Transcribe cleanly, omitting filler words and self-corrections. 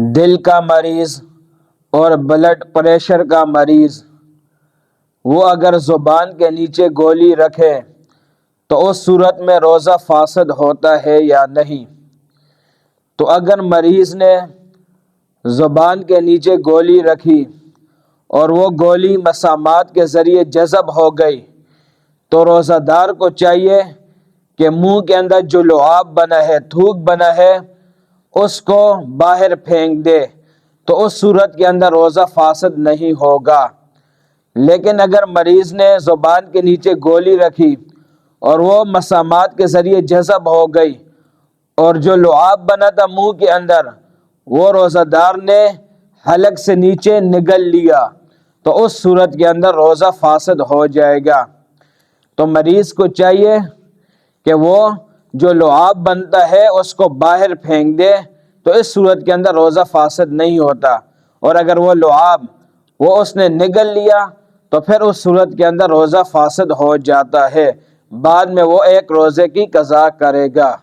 دل کا مریض اور بلڈ پریشر کا مریض وہ اگر زبان کے نیچے گولی رکھے تو اس صورت میں روزہ فاسد ہوتا ہے یا نہیں؟ تو اگر مریض نے زبان کے نیچے گولی رکھی اور وہ گولی مسامات کے ذریعے جذب ہو گئی تو روزہ دار کو چاہیے کہ منہ کے اندر جو لعاب بنا ہے، تھوک بنا ہے، اس کو باہر پھینک دے، تو اس صورت کے اندر روزہ فاسد نہیں ہوگا۔ لیکن اگر مریض نے زبان کے نیچے گولی رکھی اور وہ مسامات کے ذریعے جذب ہو گئی اور جو لعاب بنا تھا منہ کے اندر وہ روزہ دار نے حلق سے نیچے نگل لیا تو اس صورت کے اندر روزہ فاسد ہو جائے گا۔ تو مریض کو چاہیے کہ وہ جو لعاب بنتا ہے اس کو باہر پھینک دے، تو اس صورت کے اندر روزہ فاسد نہیں ہوتا۔ اور اگر وہ لعاب اس نے نگل لیا تو پھر اس صورت کے اندر روزہ فاسد ہو جاتا ہے، بعد میں وہ ایک روزے کی قضا کرے گا۔